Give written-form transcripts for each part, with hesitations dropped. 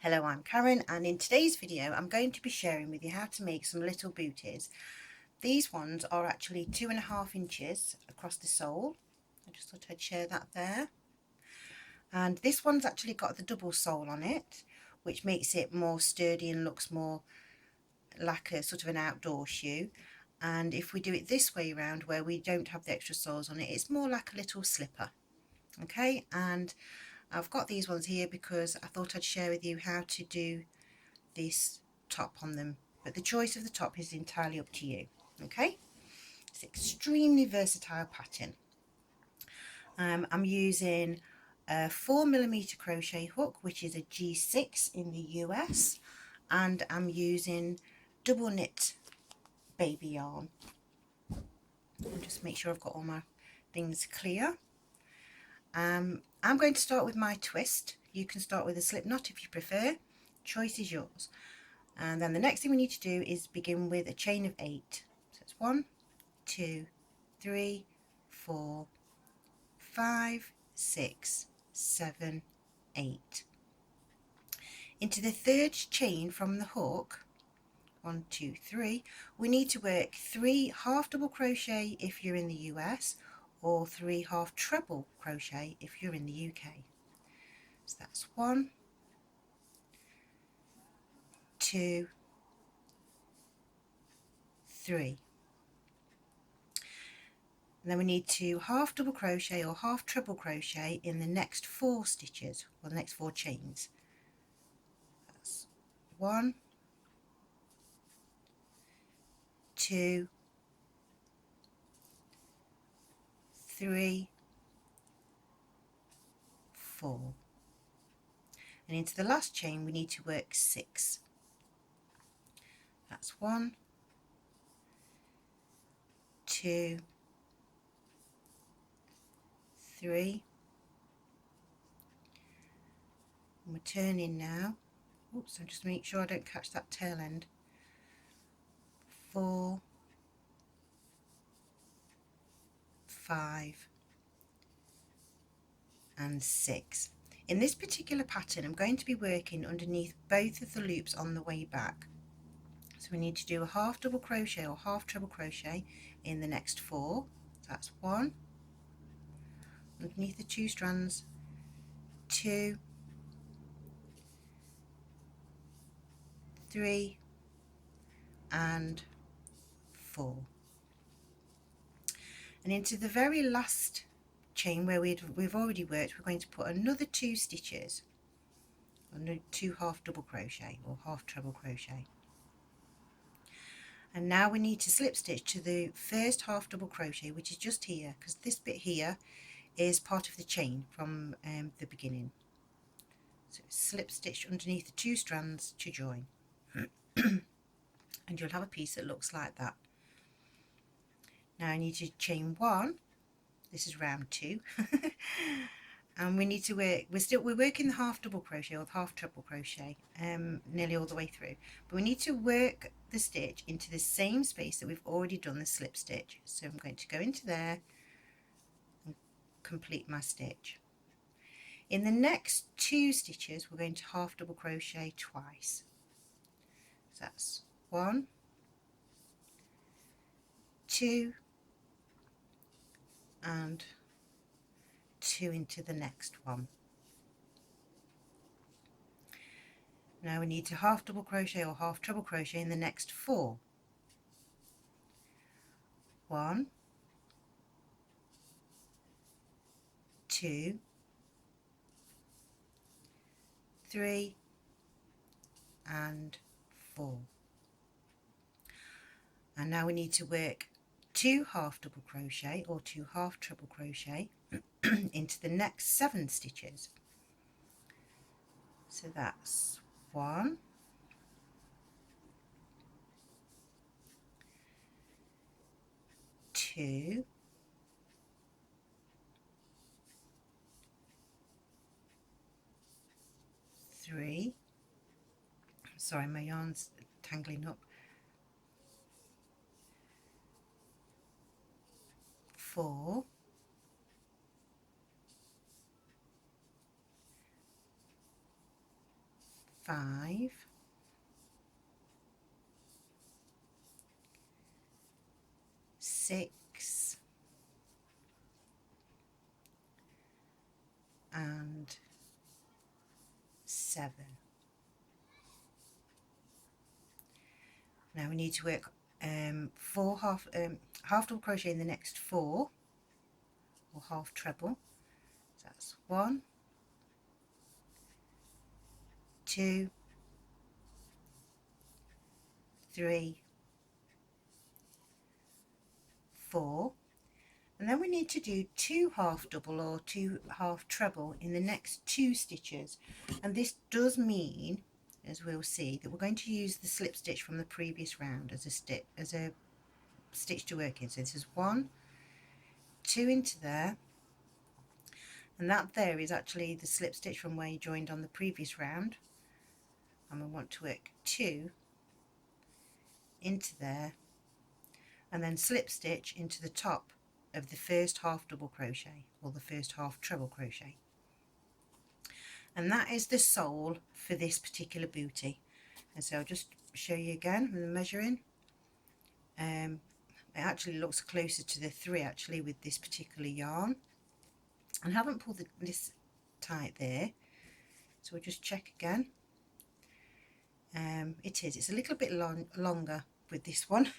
Hello, I'm Karen, and in today's video I'm going to be sharing with you how to make some little booties. These ones are actually 2.5 inches across the sole. I just thought I'd share that there. And this one's actually got the double sole on it, which makes it more sturdy and looks more like a sort of an outdoor shoe. And if we do it this way around, where we don't have the extra soles on it, it's more like a little slipper. Okay, and I've got these ones here because I thought I'd share with you how to do this top on them, but the choice of the top is entirely up to you. Okay, it's an extremely versatile pattern. I'm using a 4mm crochet hook, which is a G6 in the US, and I'm using double knit baby yarn. I'll just make sure I've got all my things clear. I'm going to start with my twist. You can start with a slip knot if you prefer. Choice is yours. And then the next thing we need to do is begin with a chain of 8. So it's 1, 2, 3, 4, 5, 6, 7, 8. Into the third chain from the hook, 1, 2, 3, we need to work 3 half double crochet if you're in the US, or 3 half treble crochet if you're in the UK. So that's 1, 2, 3. And then we need to half double crochet or half treble crochet in the next 4 stitches, or the next 4 chains. That's 1, 2, 3, 4. And into the last chain we need to work 6. That's 1, 2, 3. And we're turning now. Oops, I'm just make sure I don't catch that tail end. 4, 5, and 6. In this particular pattern I'm going to be working underneath both of the loops on the way back. So we need to do a half double crochet or half treble crochet in the next 4. So that's 1, underneath the 2 strands, 2, 3, and 4. And into the very last chain where we've already worked, we're going to put another 2 stitches, or 2 half double crochet or half treble crochet. And now we need to slip stitch to the first half double crochet, which is just here, because this bit here is part of the chain from the beginning. So slip stitch underneath the 2 strands to join. And you'll have a piece that looks like that. Now I need to chain 1. This is round 2. And we need to work, we're working the half double crochet or the half treble crochet nearly all the way through, but we need to work the stitch into the same space that we've already done the slip stitch. So I'm going to go into there and complete my stitch. In the next 2 stitches we're going to half double crochet twice. So that's 1, 2, and 2 into the next one. Now we need to half double crochet or half treble crochet in the next 4. 1, 2, 3, and 4. And now we need to work 2 half double crochet or 2 half treble crochet into the next 7 stitches. So that's 1, 2, 3. Sorry, my yarn's tangling up. 4, 5, 6 and 7. Now we need to work half double crochet in the next 4, or half treble. So that's 1, 2, 3, 4, and then we need to do 2 half double or 2 half treble in the next 2 stitches, and this does mean, as we'll see, that we're going to use the slip stitch from the previous round as a stitch to work in. So this is 1, 2 into there, and that there is actually the slip stitch from where you joined on the previous round, and we want to work 2 into there, and then slip stitch into the top of the first half double crochet or the first half treble crochet. And that is the sole for this particular booty. And so I'll just show you again with the measuring. It actually looks closer to the 3 actually with this particular yarn, and I haven't pulled this tight there, so we'll just check again. It's a little bit longer with this one.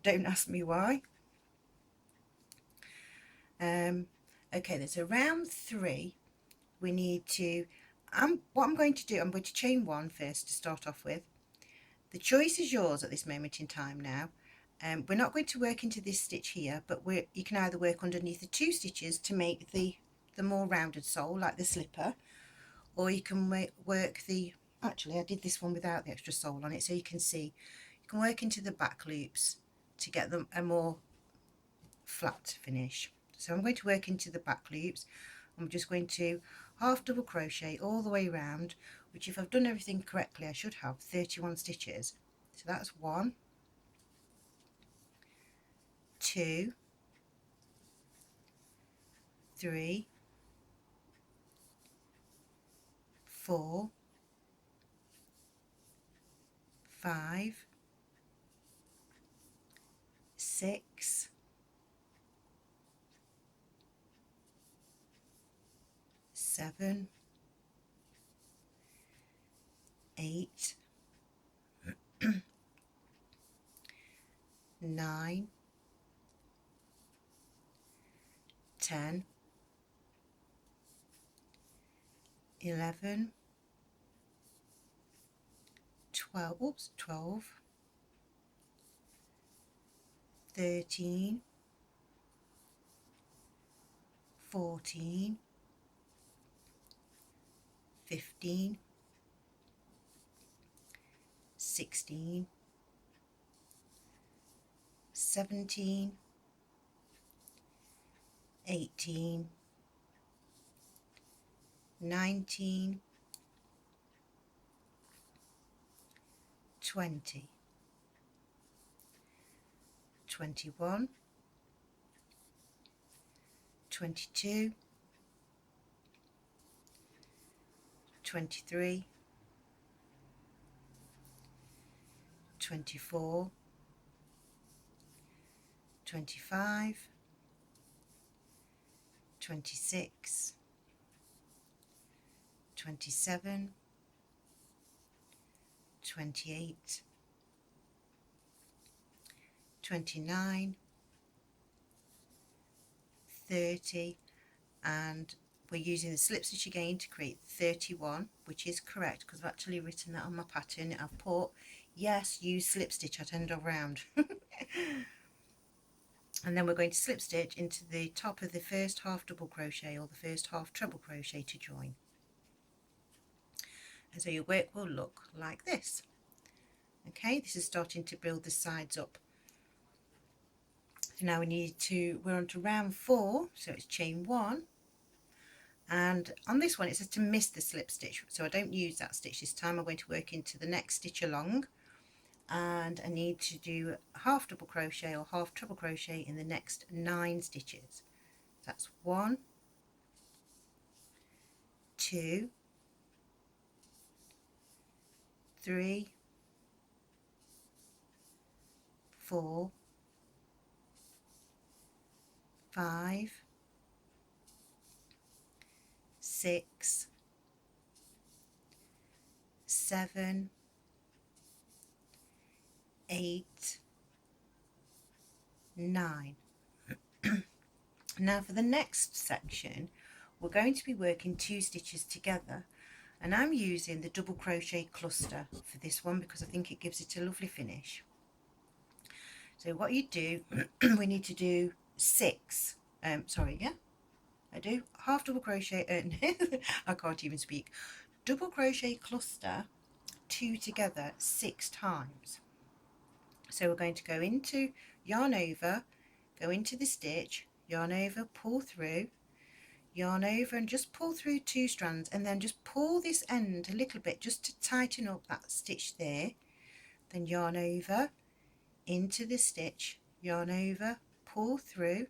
Don't ask me why. Okay, there's around 3. We need to, what I'm going to do, I'm going to chain 1 first to start off with. The choice is yours at this moment in time now. We're not going to work into this stitch here, but you can either work underneath the 2 stitches to make the more rounded sole like the slipper, or you can work the, actually I did this one without the extra sole on it, so you can see you can work into the back loops to get them a more flat finish. So I'm going to work into the back loops. I'm just going to half double crochet all the way around, which if I've done everything correctly I should have 31 stitches. So that's 1, 2, 3, 4, 5, 6, 7, 8, 9, 10, 11, 12, 13, 14, 15, 16, 17, 18, 19, 20, 21, 22, 23, 24, 25, 26, 27, 28, 29, 30, and we're using the slip stitch again to create 31, which is correct because I've actually written that on my pattern. I've put, yes, use slip stitch at end of round. And then we're going to slip stitch into the top of the first half double crochet or the first half treble crochet to join. And so your work will look like this. Okay, this is starting to build the sides up. So now we're on to round 4, so it's chain 1, and on this one it says to miss the slip stitch, so I don't use that stitch this time. I'm going to work into the next stitch along, and I need to do half double crochet or half treble crochet in the next 9 stitches. That's 1, 2, 3, 4, 5, 6, 7, 8, 9. Now for the next section we're going to be working 2 stitches together, and I'm using the double crochet cluster for this one because I think it gives it a lovely finish. So what you do, we need to do 6, I do half double crochet, I can't even speak, double crochet cluster 2 together 6 times. So we're going to go into yarn over, go into the stitch, yarn over, pull through, yarn over and just pull through 2 strands, and then just pull this end a little bit just to tighten up that stitch there. Then yarn over into the stitch, yarn over, pull through,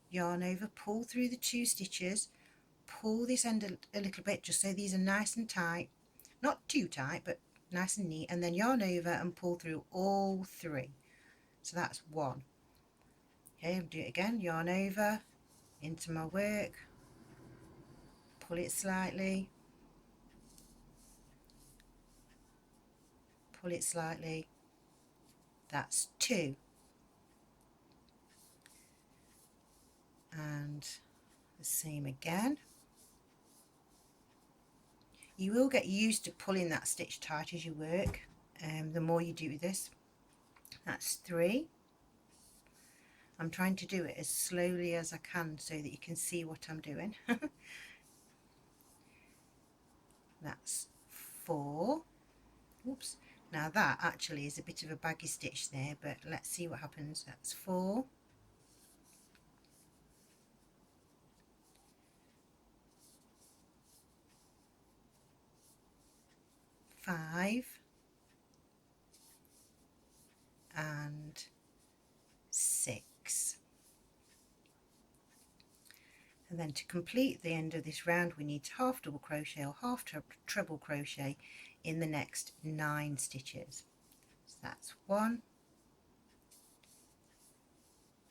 yarn over, pull through the 2 stitches, pull this end a little bit just so these are nice and tight, not too tight but nice and neat, and then yarn over and pull through all 3. So that's 1. Okay, I'll do it again, yarn over into my work, pull it slightly, pull it slightly, that's 2. And the same again. You will get used to pulling that stitch tight as you work, the more you do this. That's 3. I'm trying to do it as slowly as I can so that you can see what I'm doing. That's 4. Oops. Now that actually is a bit of a baggy stitch there, but let's see what happens. That's 4. 5 and 6. And then to complete the end of this round we need to half double crochet or half treble crochet in the next 9 stitches. So that's 1,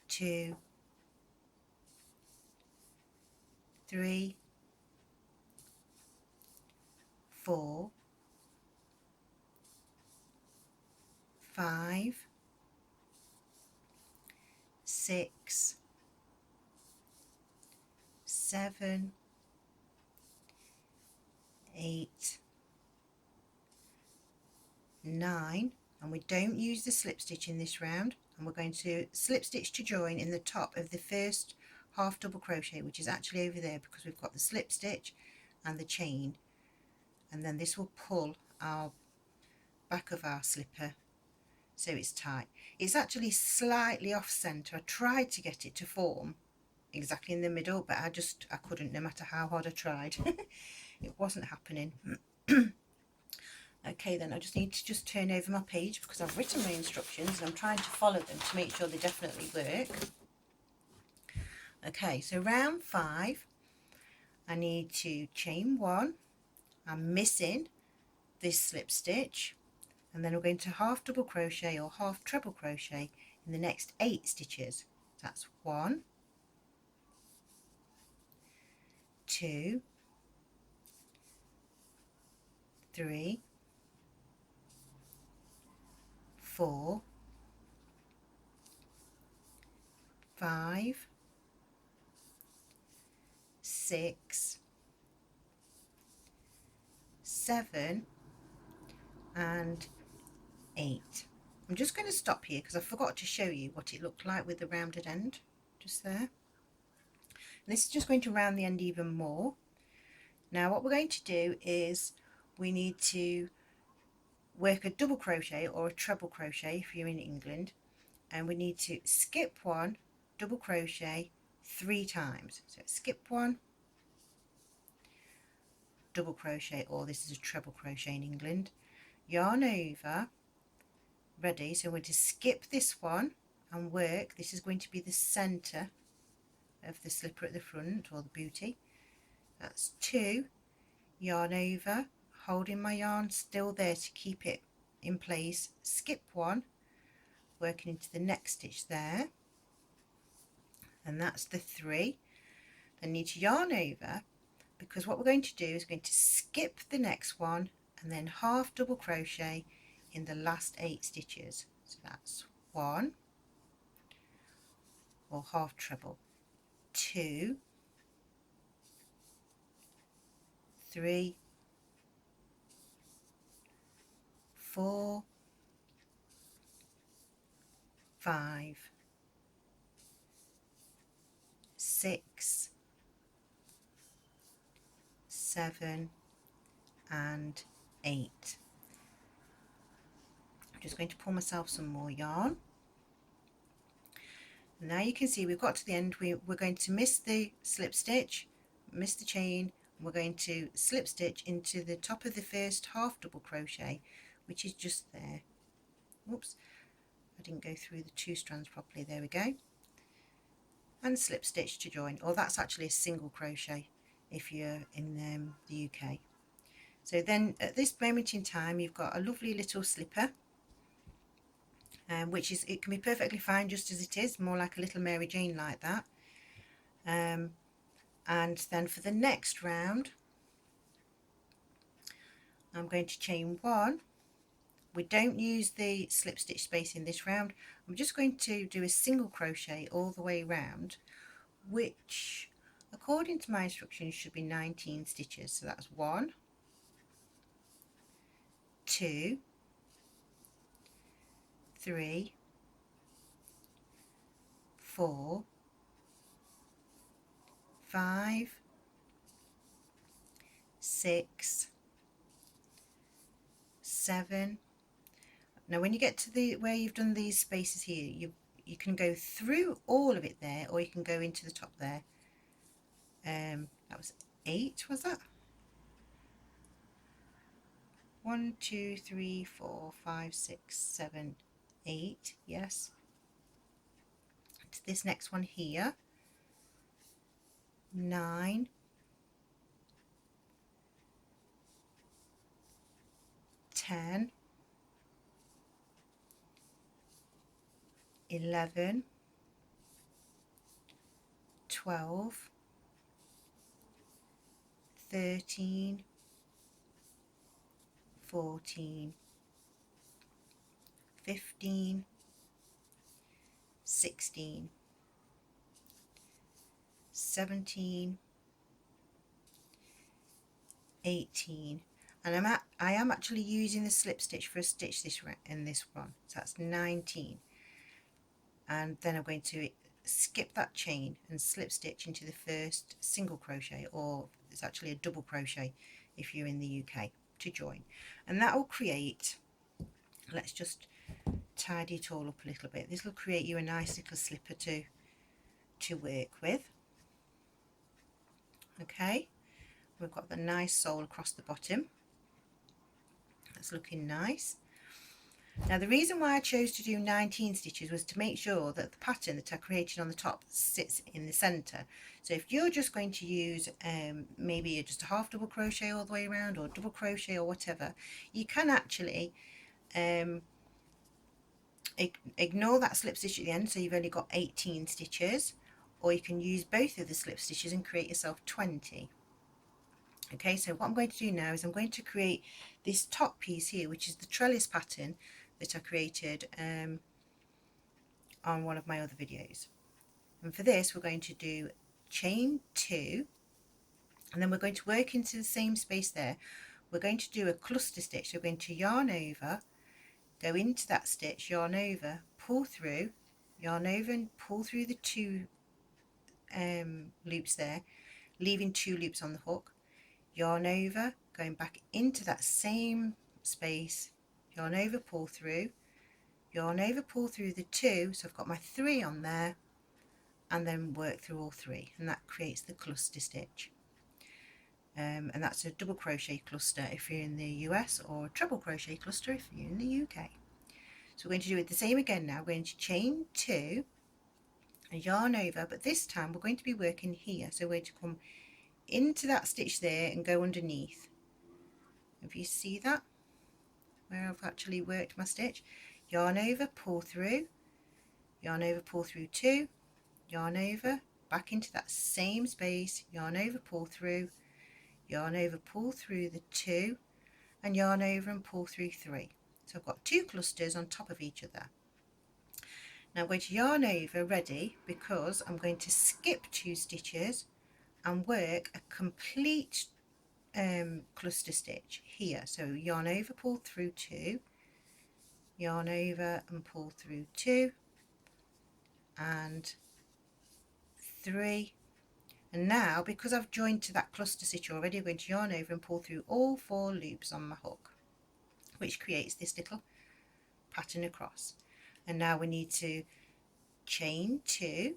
2, 3, 4, 5, 6, 7, 8, 9, and we don't use the slip stitch in this round, and we're going to slip stitch to join in the top of the first half double crochet, which is actually over there because we've got the slip stitch and the chain, and then this will pull our back of our slipper so it's tight. It's actually slightly off center. I tried to get it to form exactly in the middle, but I couldn't, no matter how hard I tried. It wasn't happening. Okay, then I just need to just turn over my page because I've written my instructions and I'm trying to follow them to make sure they definitely work. Okay, so round 5 I need to chain 1. I'm missing this slip stitch, and then we're going to half double crochet or half treble crochet in the next 8 stitches. That's 1, 2, 3, 4, 5, 6, 7 and 8. I'm just going to stop here because I forgot to show you what it looked like with the rounded end just there. And this is just going to round the end even more. Now what we're going to do is we need to work a double crochet or a treble crochet if you're in England, and we need to skip 1, double crochet 3 times. So skip 1, double crochet, or this is a treble crochet in England, yarn over, ready. So we're going to skip this one and work. This is going to be the center of the slipper at the front, or the bootie. That's 2, yarn over, holding my yarn still there to keep it in place, skip one, working into the next stitch there, and that's the 3. Then need to yarn over, because what we're going to do is going to skip the next one and then half double crochet in the last 8 stitches. So that's 1, or half treble, 2, 3, 4, 5, 6, 7 and 8. I'm just going to pull myself some more yarn. Now you can see we've got to the end. We're going to miss the slip stitch, miss the chain, and we're going to slip stitch into the top of the first half double crochet, which is just there. Oops, I didn't go through the 2 strands properly. There we go. And slip stitch to join, or that's actually a single crochet if you're in the UK. So then at this moment in time you've got a lovely little slipper, which is, it can be perfectly fine just as it is, more like a little Mary Jane like that. And then for the next round I'm going to chain 1. We don't use the slip stitch space in this round. I'm just going to do a single crochet all the way around, which according to my instructions should be 19 stitches. So that's 1, 2, 3, 4, 5, 6, 7. Now when you get to the where you've done these spaces here, you can go through all of it there, or you can go into the top there. That was 8, was that? 1, 2, 3, 4, 5, 6, 7, 8. Yes. To this next one here, 9, 10, 11, 12, 13, 14, 15, 16, 17, 18, and I am actually using the slip stitch for a stitch in this one, so that's 19. And then I'm going to skip that chain and slip stitch into the first single crochet, or it's actually a double crochet if you're in the UK, to join. And that will create, let's just tidy it all up a little bit, this will create you a nice little slipper to work with. Okay, we've got the nice sole across the bottom, that's looking nice. Now the reason why I chose to do 19 stitches was to make sure that the pattern that I created on the top sits in the center. So if you're just going to use maybe just a half double crochet all the way around, or double crochet, or whatever, you can actually ignore that slip stitch at the end, so you've only got 18 stitches, or you can use both of the slip stitches and create yourself 20. Okay, so what I'm going to do now is I'm going to create this top piece here, which is the trellis pattern that I created on one of my other videos. And for this we're going to do chain 2, and then we're going to work into the same space there. We're going to do a cluster stitch, so we're going to yarn over, go into that stitch, yarn over, pull through, yarn over and pull through the 2 loops there, leaving 2 loops on the hook, yarn over, going back into that same space, yarn over, pull through, yarn over, pull through the 2, so I've got my 3 on there, and then work through all 3, and that creates the cluster stitch. And that's a double crochet cluster if you're in the US, or a treble crochet cluster if you're in the UK. So we're going to do it the same again now. We're going to chain 2 and yarn over, but this time we're going to be working here, so we're going to come into that stitch there and go underneath, if you see that, where I've actually worked my stitch. Yarn over, pull through, yarn over, pull through 2, yarn over, back into that same space, yarn over, pull through, yarn over, pull through the 2, and yarn over and pull through 3. So I've got 2 clusters on top of each other. Now I'm going to yarn over ready, because I'm going to skip 2 stitches and work a complete cluster stitch here. So yarn over, pull through 2, yarn over and pull through 2 and 3, and now because I've joined to that cluster stitch already, I'm going to yarn over and pull through all 4 loops on my hook, which creates this little pattern across. And now we need to chain 2,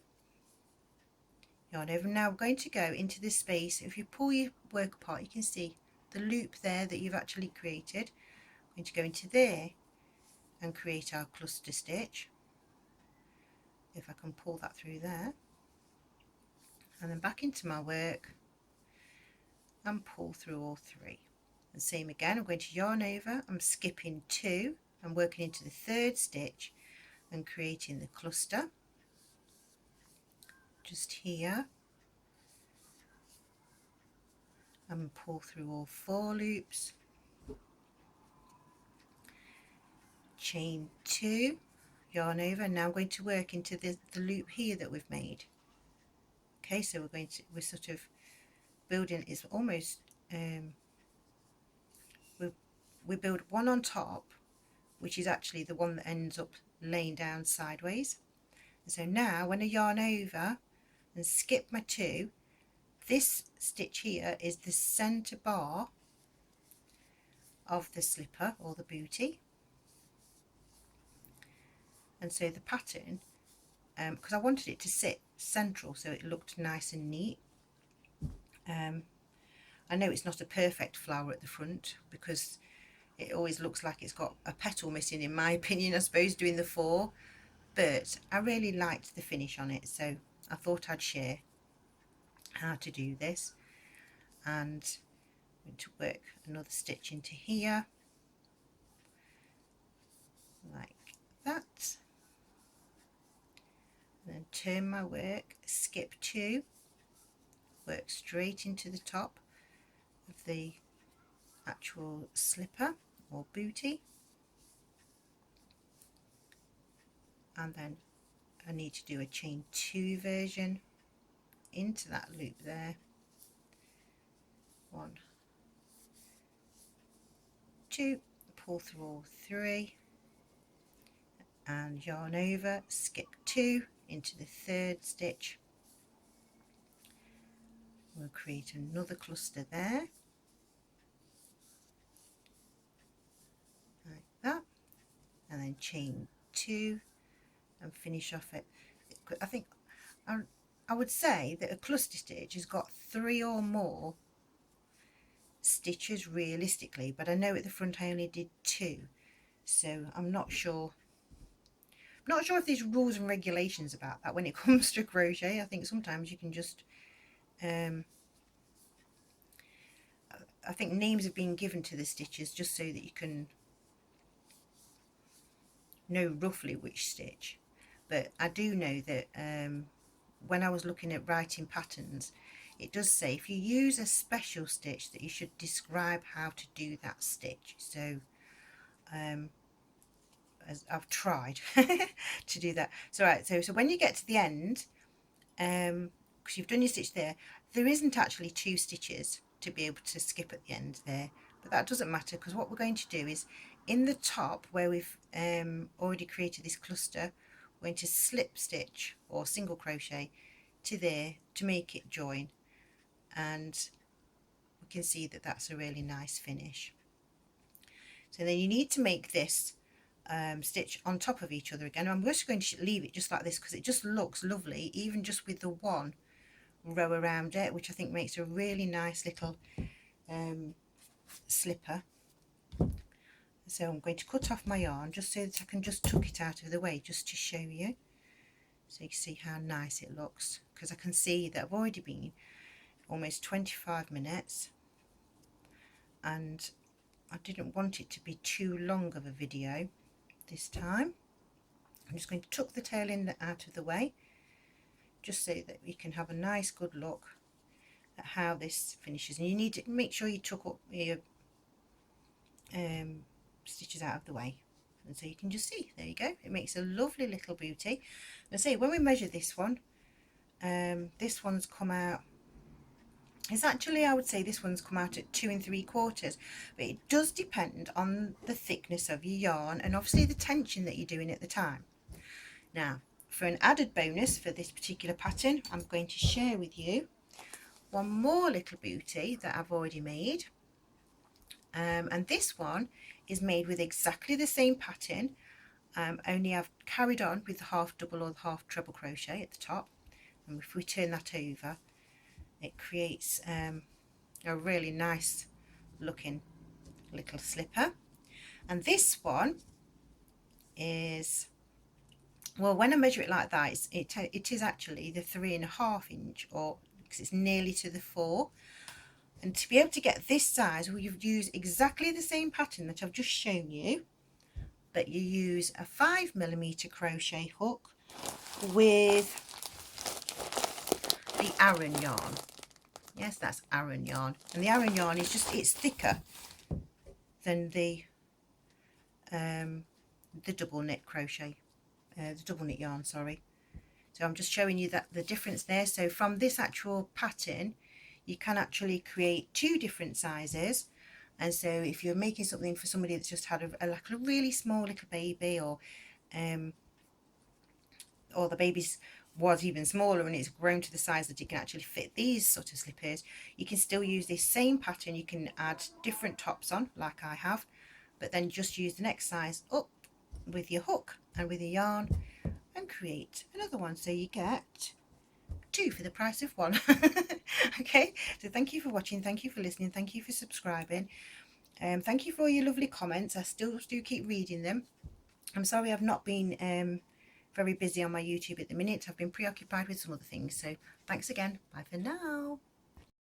yarn over. Now we're going to go into this space. If you pull your work apart, you can see the loop there that you've actually created. I'm going to go into there and create our cluster stitch, if I can pull that through there, and then back into my work and pull through all 3. And same again, I'm going to yarn over, I'm skipping 2, I'm working into the 3rd stitch and creating the cluster just here, and pull through all 4 loops, chain 2, yarn over, and now I'm going to work into the loop here that we've made. Okay, so we're sort of building, it's almost we build one on top, which is actually the one that ends up laying down sideways. And so now when I yarn over and skip my 2, this stitch here is the center bar of the slipper or the bootie. And so the pattern, because I wanted it to sit central so it looked nice and neat. I know it's not a perfect flower at the front, because it always looks like it's got a petal missing, in my opinion, I suppose, doing the 4, but I really liked the finish on it, so I thought I'd share how to do this. And I'm going to work another stitch into here like that, and then turn my work, skip 2, work straight into the top of the actual slipper or bootie, and then I need to do a chain 2 version into that loop there, 1, 2, pull through all 3 and yarn over, skip 2 into the 3rd stitch. We'll create another cluster there like that, and then chain 2 and finish off it. I think I would say that a cluster stitch has got 3 or more stitches realistically, but I know at the front I only did 2, so I'm not sure if there's rules and regulations about that when it comes to crochet. I think sometimes you can just I think names have been given to the stitches just so that you can know roughly which stitch. But I do know that when I was looking at writing patterns, it does say if you use a special stitch that you should describe how to do that stitch. So as I've tried to do that. So right, so when you get to the end, because you've done your stitch there isn't actually 2 stitches to be able to skip at the end there, but that doesn't matter, because what we're going to do is in the top where we've already created this cluster, we're going to slip stitch or single crochet to there to make it join, and we can see that that's a really nice finish. So then you need to make this stitch on top of each other again. I'm just going to leave it just like this because it just looks lovely, even just with the 1 row around it, which I think makes a really nice little slipper. So I'm going to cut off my yarn just so that I can just tuck it out of the way, just to show you, so you can see how nice it looks, because I can see that I've already been almost 25 minutes and I didn't want it to be too long of a video this time. I'm just going to tuck the tail in out of the way, just so that we can have a nice good look at how this finishes. And you need to make sure you tuck up your stitches out of the way, and so you can just see, there you go, it makes a lovely little booty. And say when we measure this one's come out, it's actually, I would say this one's come out at 2 3/4, but it does depend on the thickness of your yarn and obviously the tension that you're doing at the time. Now, for an added bonus for this particular pattern, I'm going to share with you one more little booty that I've already made, and this one is made with exactly the same pattern, only I've carried on with the half double or the half treble crochet at the top, and if we turn that over, it creates a really nice looking little slipper. And this one is, well, when I measure it like that, it is actually the 3.5 inch, or because it's nearly to the 4. And to be able to get this size, well, you've used exactly the same pattern that I've just shown you, but you use a 5mm crochet hook with the Aran yarn. Yes, that's Aran yarn, and the Aran yarn is just, it's thicker than the double knit crochet, the double knit yarn, sorry. So I'm just showing you that the difference there. So from this actual pattern, you can actually create 2 different sizes. And so if you're making something for somebody that's just had like a really small little baby, or the baby's was even smaller and it's grown to the size that it can actually fit these sort of slippers, you can still use this same pattern. You can add different tops on like I have, but then just use the next size up with your hook and with your yarn and create another one, so you get 2 for the price of 1. Okay, so thank you for watching, thank you for listening, thank you for subscribing, thank you for all your lovely comments. I still do keep reading them. I'm sorry I've not been very busy on my YouTube at the minute. I've been preoccupied with some other things. So thanks again. Bye for now.